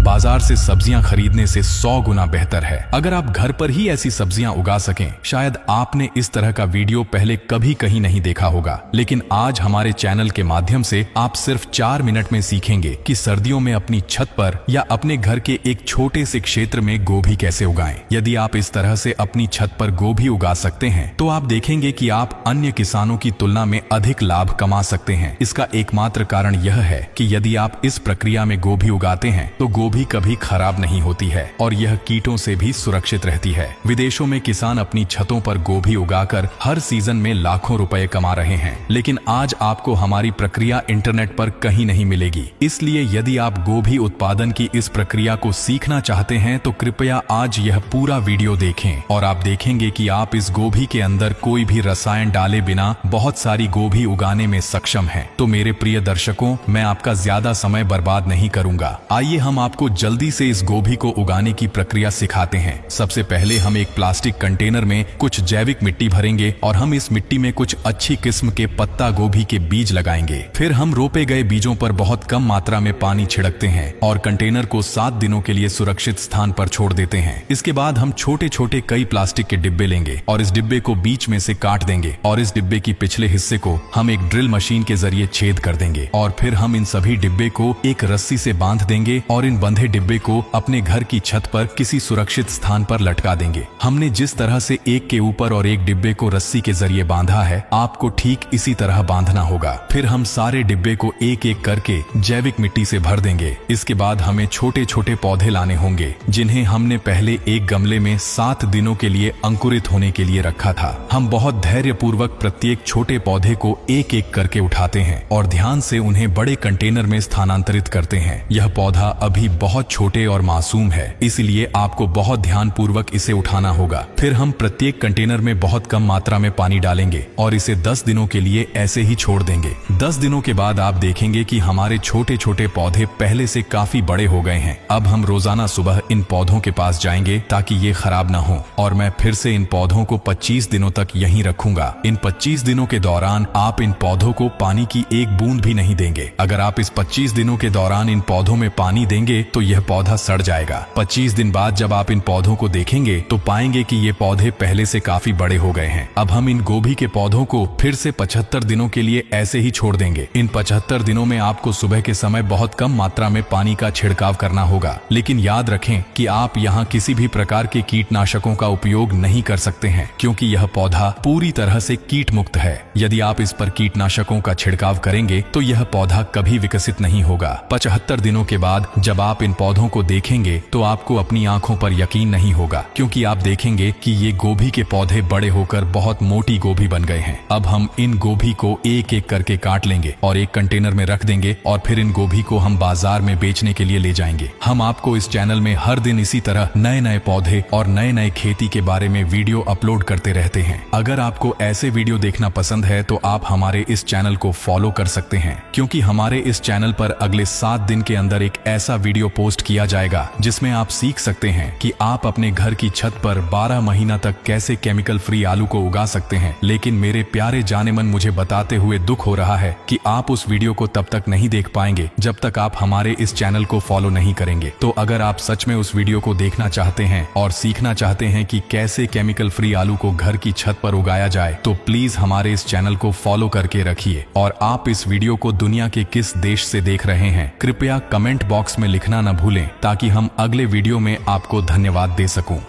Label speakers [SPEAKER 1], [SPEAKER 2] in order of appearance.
[SPEAKER 1] बाजार से सब्जियां खरीदने से 100 गुना बेहतर है। अगर आप घर पर ही ऐसी सब्जियां उगा सकें, शायद आपने इस तरह का वीडियो पहले कभी कहीं नहीं देखा होगा, लेकिन आज हमारे चैनल के माध्यम से आप सिर्फ 4 मिनट में सीखेंगे कि सर्दियों में अपनी छत पर या अपने घर के एक छोटे से क्षेत्र में गोभी कैसे उगाएं। यदि आप इस तरह से अपनी छत पर गोभी उगा सकते हैं तो आप देखेंगे कि आप अन्य किसानों की तुलना में अधिक लाभ कमा सकते हैं। इसका एकमात्र कारण यह है कि यदि आप इस प्रक्रिया में गोभी उगाते हैं तो गोभी कभी खराब नहीं होती है और यह कीटों से भी सुरक्षित रहती है। विदेशों में किसान अपनी छतों पर गोभी उगाकर हर सीजन में लाखों रुपए कमा रहे हैं, लेकिन आज आपको हमारी प्रक्रिया इंटरनेट पर कहीं नहीं मिलेगी। इसलिए यदि आप गोभी उत्पादन की इस प्रक्रिया को सीखना चाहते हैं तो कृपया आज यह पूरा वीडियो देखें और आप देखेंगे कि आप इस गोभी के अंदर कोई भी रसायन डाले बिना बहुत सारी गोभी उगाने में सक्षम हैं। तो मेरे प्रिय दर्शकों, मैं आपका ज्यादा समय बर्बाद नहीं करूंगा। आइए हम आपको जल्दी से इस गोभी को उगाने की प्रक्रिया सिखाते हैं। सबसे पहले हम एक प्लास्टिक कंटेनर में कुछ जैविक मिट्टी भरेंगे और हम इस मिट्टी में कुछ अच्छी किस्म के पत्ता गोभी के बीज लगाएंगे। फिर हम रोपे गए बीजों पर बहुत कम मात्रा में पानी छिड़कते हैं और कंटेनर को 7 दिनों के लिए सुरक्षित स्थान पर छोड़ देते हैं। इसके बाद हम छोटे छोटे कई प्लास्टिक के डिब्बे लेंगे और इस डिब्बे को बीच में से काट देंगे और इस डिब्बे की पिछले हिस्से को हम एक ड्रिल मशीन के जरिए छेद कर देंगे और फिर हम इन सभी डिब्बे को एक रस्सी से बांध देंगे और इन बंधे डिब्बे को अपने घर की छत पर किसी सुरक्षित स्थान पर लटका देंगे। हमने जिस तरह से एक के ऊपर और एक डिब्बे को रस्सी के जरिए बांधा है, आपको ठीक इसी तरह बांधना होगा। फिर हम सारे डिब्बे को एक एक करके जैविक मिट्टी से भर देंगे। इसके बाद हमें छोटे छोटे पौधे लाने होंगे जिन्हें हमने पहले एक गमले में 7 दिनों के लिए अंकुरित होने के लिए रखा था। हम बहुत धैर्य पूर्वक प्रत्येक छोटे पौधे को एक एक करके उठाते हैं और ध्यान से उन्हें बड़े कंटेनर में स्थानांतरित करते हैं। यह पौधा अभी बहुत छोटे और मासूम है, इसलिए आपको बहुत ध्यान पूर्वक इसे उठाना होगा। फिर हम प्रत्येक कंटेनर में बहुत कम मात्रा में पानी डालेंगे और इसे 10 दिनों के लिए ऐसे ही छोड़ देंगे। 10 दिनों के बाद आप देखेंगे कि हमारे छोटे छोटे पौधे पहले से काफी बड़े हो गए हैं। अब हम रोजाना सुबह इन पौधों के पास जाएंगे ताकि ये खराब ना हो और मैं फिर से इन पौधों को 25 दिनों तक यहीं रखूंगा। इन 25 दिनों के दौरान आप इन पौधों को पानी की एक बूंद भी नहीं देंगे। अगर आप इस 25 दिनों के दौरान इन पौधों में पानी देंगे तो यह पौधा सड़ जाएगा। 25 दिन बाद जब आप इन पौधों को देखेंगे तो पाएंगे कि ये पौधे पहले से काफी बड़े हो गए हैं। अब हम इन गोभी के पौधों को फिर से 75 दिनों के लिए ऐसे ही छोड़ देंगे। इन 75 दिनों में आपको सुबह के समय बहुत कम मात्रा में पानी का छिड़काव करना होगा, लेकिन याद रखें कि आप यहाँ किसी भी प्रकार के कीटनाशकों का उपयोग नहीं कर सकते हैं क्योंकि यह पौधा पूरी तरह से कीट मुक्त है। यदि आप इस पर कीटनाशकों का छिड़काव करेंगे तो यह पौधा कभी विकसित नहीं होगा। 75 दिनों के बाद जब आप इन पौधों को देखेंगे तो आपको अपनी आंखों पर यकीन नहीं होगा क्योंकि आप देखेंगे कि ये गोभी के पौधे बड़े होकर बहुत मोटी गोभी बन गए हैं। अब हम इन गोभी को एक एक करके काट लेंगे और एक कंटेनर में रख देंगे और फिर इन गोभी को हम बाजार में बेचने के लिए ले जाएंगे। हम आपको इस चैनल में हर दिन इसी तरह नए नए पौधे और नए नए खेती के बारे में वीडियो अपलोड करते रहते हैं। अगर आपको ऐसे वीडियो देखना पसंद है तो आप हमारे इस चैनल को फॉलो कर सकते हैं क्योंकि हमारे इस चैनल पर अगले 7 दिन के अंदर एक ऐसा वीडियो पोस्ट किया जाएगा जिसमें आप सीख सकते हैं कि आप अपने घर की छत पर 12 महीना तक कैसे केमिकल फ्री आलू को उगा सकते हैं। लेकिन मेरे प्यारे जाने मन, मुझे बताते हुए दुख हो रहा है कि आप उस वीडियो को तब तक नहीं देख पाएंगे जब तक आप हमारे इस चैनल को फॉलो नहीं करेंगे। तो अगर आप सच में उस वीडियो को देखना चाहते हैं और सीखना चाहते हैं कि कैसे केमिकल फ्री आलू को घर की छत पर उगाया जाए तो प्लीज हमारे इस चैनल को फॉलो करके रखिए। और आप इस वीडियो को दुनिया के किस देश से देख रहे हैं कृपया कमेंट बॉक्स में लिखना न भूलें ताकि हम अगले वीडियो में आपको धन्यवाद दे सकूं।